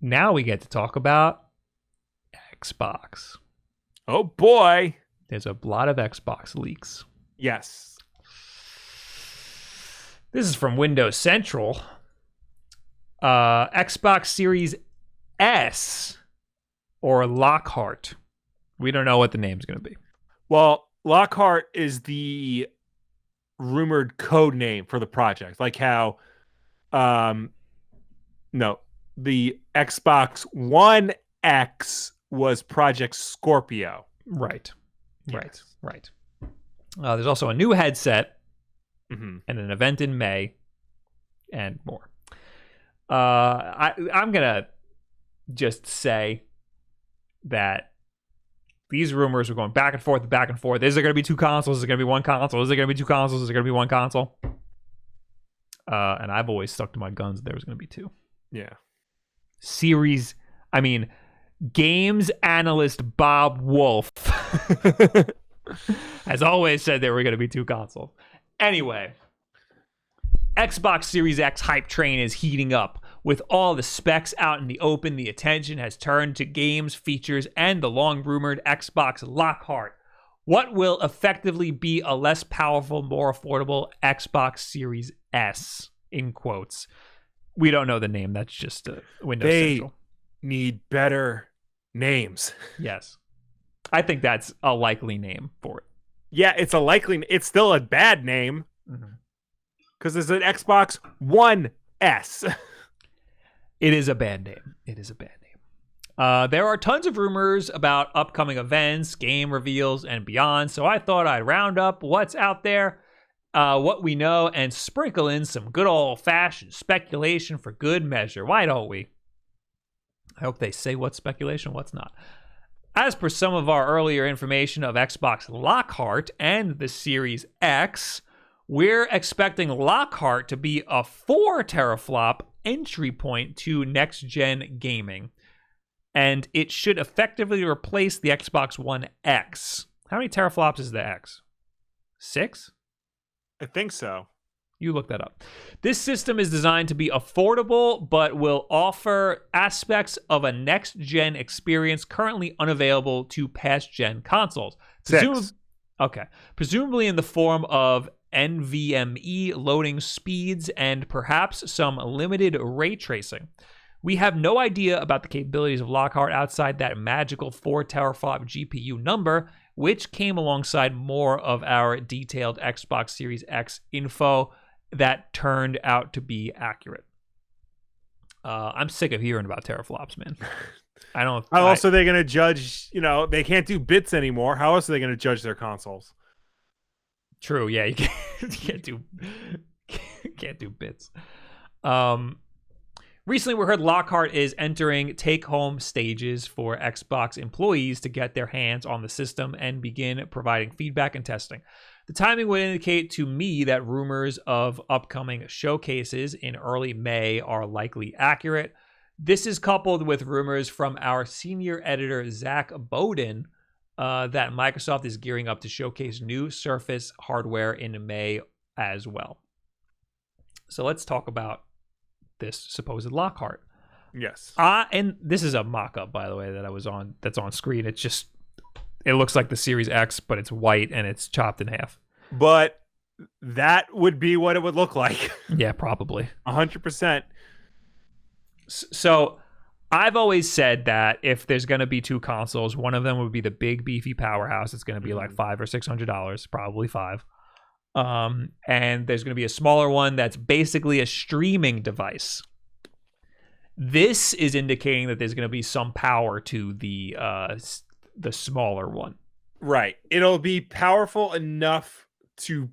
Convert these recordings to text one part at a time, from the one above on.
now we get to talk about Xbox. Oh boy. There's a lot of Xbox leaks. Yes. This is from Windows Central. Xbox Series S or Lockhart. We don't know what the name's going to be. Well, Lockhart is the rumored code name for the project. Like how the Xbox One X was Project Scorpio. Right. Yes. Right. There's also a new headset Mm-hmm. and an event in May and more. I'm going to just say that these rumors are going back and forth. Is there going to be two consoles? Is it going to be one console? Is it going to be two consoles? Is it going to be one console? And I've always stuck to my guns. There was going to be two. Yeah. Games analyst Bob Wulff has always said there were going to be two consoles. Anyway, Xbox Series X hype train is heating up. With all the specs out in the open, the attention has turned to games, features, and the long-rumored Xbox Lockhart. What will effectively be a less powerful, more affordable Xbox Series S, in quotes. We don't know the name. That's just Windows Central. Need better names. Yes. I think that's a likely name for it. Yeah, it's it's still a bad name. Because it's an Xbox One S. It is a bad name. There are tons of rumors about upcoming events, game reveals, and beyond, so I thought I'd round up what's out there, what we know, and sprinkle in some good old-fashioned speculation for good measure. Why don't we? I hope they say what's speculation, what's not. As per some of our earlier information of Xbox Lockhart and the Series X, we're expecting Lockhart to be a 4 teraflop entry point to next-gen gaming, and it should effectively replace the Xbox One X. How many teraflops is the X? 6? I think so. You look that up. This system is designed to be affordable, but will offer aspects of a next-gen experience currently unavailable to past-gen consoles. 6. Okay. Presumably in the form of NVMe loading speeds and perhaps some limited ray tracing. We have no idea about the capabilities of Lockhart outside that magical 4 teraflop GPU number, which came alongside more of our detailed Xbox Series X info that turned out to be accurate. I'm sick of hearing about teraflops, man. How else are they going to judge? They can't do bits anymore. How else are they going to judge their consoles? True, yeah, you can't do bits. Recently, we heard Lockhart is entering take-home stages for Xbox employees to get their hands on the system and begin providing feedback and testing. The timing would indicate to me that rumors of upcoming showcases in early May are likely accurate. This is coupled with rumors from our senior editor, Zach Bowden, that Microsoft is gearing up to showcase new Surface hardware in May as well. So let's talk about this supposed Lockhart. Yes. And this is a mock-up, by the way, that's on screen. It looks like the Series X, but it's white and it's chopped in half. But that would be what it would look like. Yeah, probably. 100%. So I've always said that if there's going to be two consoles, one of them would be the big beefy powerhouse. It's going to be like $500 or $600, probably $5. And there's going to be a smaller one that's basically a streaming device. This is indicating that there's going to be some power to the smaller one. Right. It'll be powerful enough to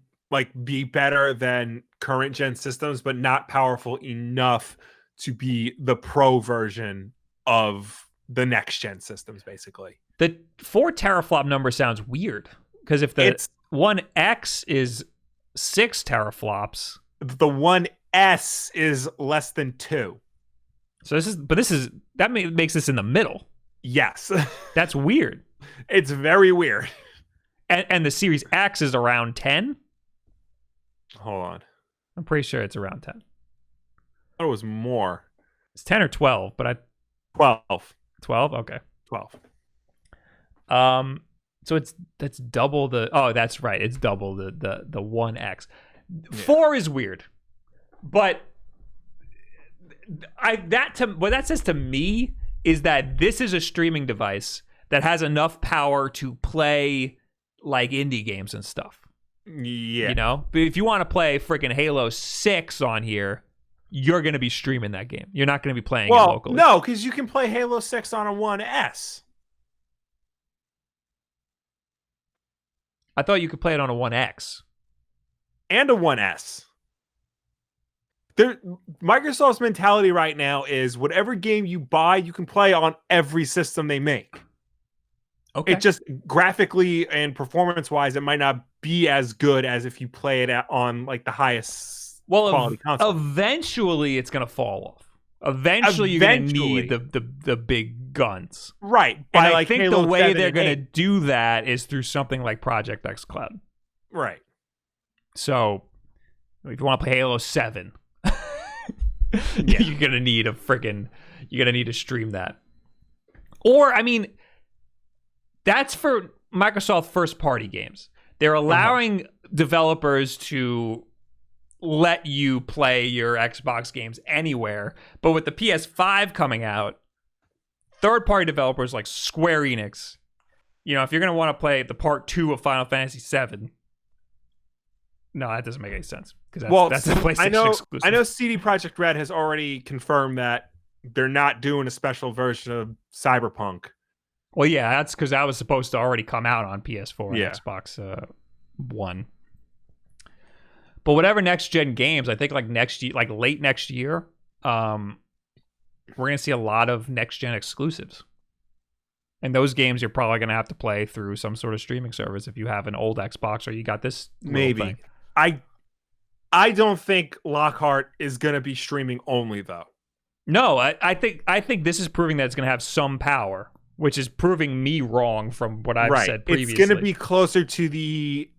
be better than current gen systems, but not powerful enough to be the pro version of the next gen systems, basically. The 4 teraflop number sounds weird because if the One X is 6 teraflops, the One S is less than 2. So that makes this in the middle. Yes. That's weird. It's very weird. And the Series X is around 10? Hold on. I'm pretty sure it's around 10. I thought it was more. It's 10 or 12, but 12. 12? Okay. 12. So that's double the. Oh, that's right. It's double the 1X. 4 is weird, but what that says to me is that this is a streaming device that has enough power to play like indie games and stuff. Yeah. You know, but if you want to play freaking Halo 6 on here, you're going to be streaming that game. You're not going to be playing it locally. No, because you can play Halo 6 on a 1S. I thought you could play it on a 1X. And a 1S. Microsoft's mentality right now is whatever game you buy, you can play on every system they make. Okay. It just graphically and performance-wise, it might not be as good as if you play it on like the highest quality console. Eventually, it's going to fall off. Eventually, you're going to need the big guns. Right. And I think Halo the way they're going to do that is through something like Project X Cloud. Right. So, if you want to play Halo 7, you're going to need to stream that. Or, I mean, that's for Microsoft first-party games. They're allowing developers to let you play your Xbox games anywhere. But with the PS5 coming out, third-party developers like Square Enix, you know, if you're going to want to play the part 2 of Final Fantasy VII, no, that doesn't make any sense. Because that's a PlayStation exclusive. I know CD Projekt Red has already confirmed that they're not doing a special version of Cyberpunk. Well, yeah, that's because that was supposed to already come out on PS4 and Xbox One. But whatever next gen games, I think like next year, like late next year, we're gonna see a lot of next gen exclusives. And those games you're probably gonna have to play through some sort of streaming service if you have an old Xbox or you got this. Maybe thing. I don't think Lockhart is gonna be streaming only though. No, I think this is proving that it's gonna have some power, which is proving me wrong from what I've said previously. It's going to be closer to the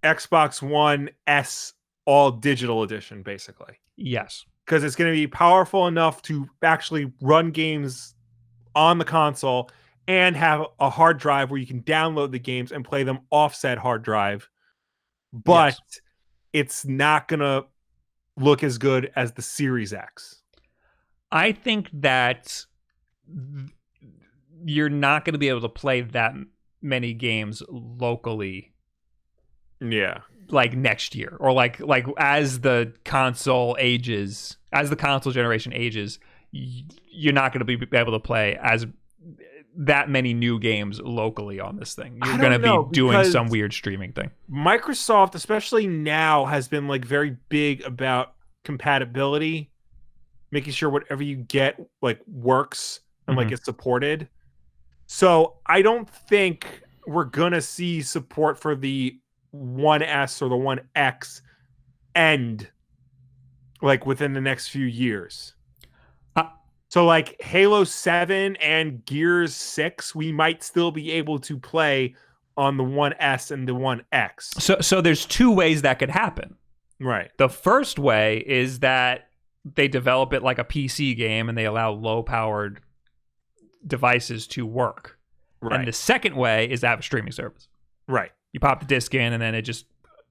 Xbox One S all digital edition, basically. Yes. Because it's going to be powerful enough to actually run games on the console and have a hard drive where you can download the games and play them off said hard drive. But it's not going to look as good as the Series X. I think that you're not going to be able to play that many games locally. Yeah. Like next year or like as the console generation ages, you're not going to be able to play as that many new games locally on this thing. You're going to be doing some weird streaming thing. Microsoft, especially now, has been like very big about compatibility, making sure whatever you get like works and like it's supported. So I don't think we're gonna see support for the 1S or the 1X end like within the next few years. So like Halo 7 and Gears 6, we might still be able to play on the 1S and the 1X. So there's two ways that could happen. Right. The first way is that they develop it like a PC game and they allow low-powered devices to work. Right. And the second way is to have a streaming service. Right. You pop the disc in and then it just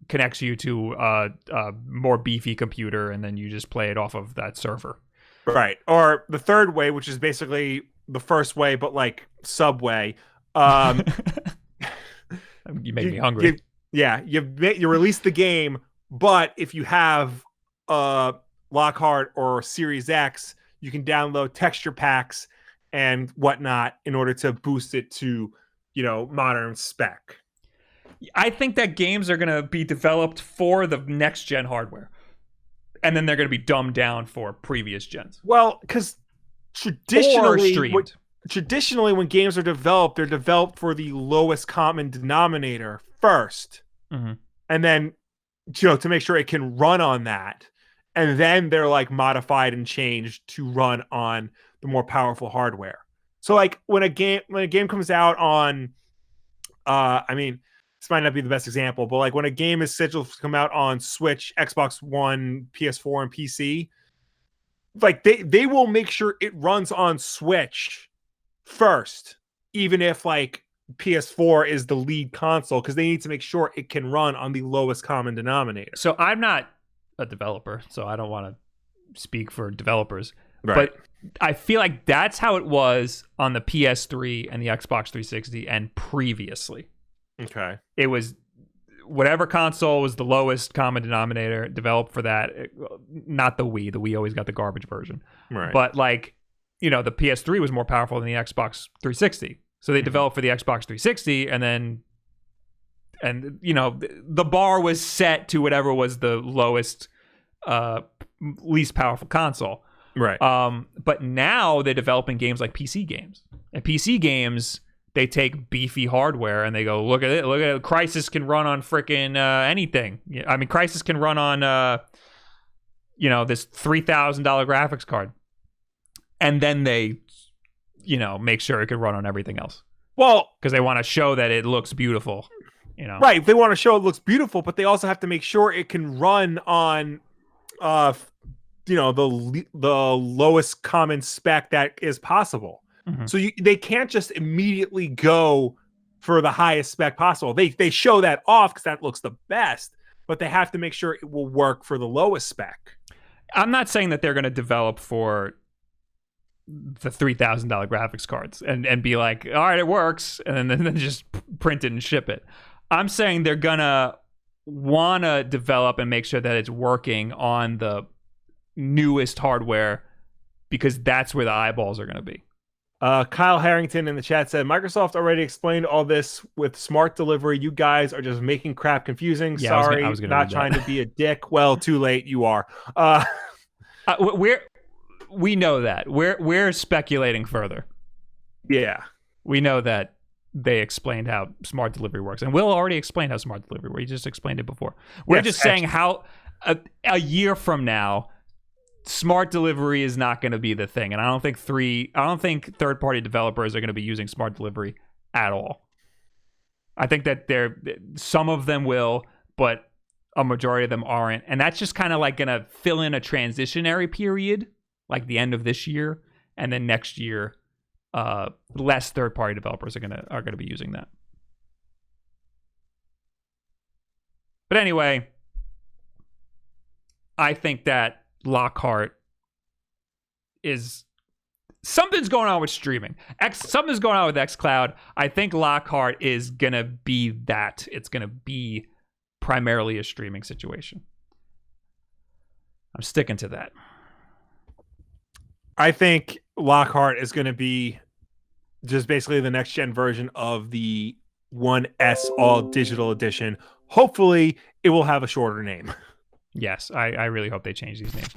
connects you to a more beefy computer and then you just play it off of that server. Right. Or the third way, which is basically the first way, but like Subway. You make me hungry. You release the game, but if you have Lockhart or Series X, you can download texture packs and whatnot in order to boost it to, modern spec. I think that games are going to be developed for the next gen hardware. And then they're going to be dumbed down for previous gens. Well, because traditionally when games are developed, they're developed for the lowest common denominator first. Mm-hmm. And then, to make sure it can run on that. And then they're like modified and changed to run on the more powerful hardware. So like when a game comes out on, this might not be the best example, but like when a game is scheduled to come out on Switch, Xbox One, PS4, and PC, like they will make sure it runs on Switch first, even if like PS4 is the lead console, because they need to make sure it can run on the lowest common denominator. So I'm not a developer, so I don't want to speak for developers. Right. But I feel like that's how it was on the PS3 and the Xbox 360 and previously. Okay. It was whatever console was the lowest common denominator developed for that. Not the Wii. The Wii always got the garbage version. Right. But like, the PS3 was more powerful than the Xbox 360. So they developed for the Xbox 360 and the bar was set to whatever was the lowest, least powerful console. Right. But now they're developing games like PC games. And PC games, they take beefy hardware and they go, look at it. Look at it. Crysis can run on freaking anything. I mean, Crysis can run on, this $3,000 graphics card. And then they, make sure it can run on everything else. Well, because they want to show that it looks beautiful. Right. They want to show it looks beautiful, but they also have to make sure it can run on, the lowest common spec that is possible. Mm-hmm. So they can't just immediately go for the highest spec possible. They show that off because that looks the best, but they have to make sure it will work for the lowest spec. I'm not saying that they're going to develop for the $3,000 graphics cards and be like, all right, it works, and then just print it and ship it. I'm saying they're gonna want to develop and make sure that it's working on the newest hardware because that's where the eyeballs are going to be. Kyle Harrington in the chat said, Microsoft already explained all this with smart delivery. You guys are just making crap confusing. Yeah, sorry, I was gonna not trying to be a dick. Well, too late. You are. We know that. We're speculating further. Yeah. We know that they explained how smart delivery works. And Will already explained how smart delivery works. He just explained it before. We're just saying how a year from now, smart delivery is not going to be the thing. And I don't think third-party developers are going to be using smart delivery at all. I think that some of them will, but a majority of them aren't. And that's just kind of like going to fill in a transitionary period, like the end of this year, and then next year, less third-party developers are gonna be using that. But anyway, I think that Lockhart is something's going on with streaming. Something's going on with xCloud. I think Lockhart is gonna be that. It's gonna be primarily a streaming situation. I'm sticking to that. I think Lockhart is going to be just basically the next gen version of the 1S all digital edition. Hopefully, it will have a shorter name. Yes, I really hope they change these names.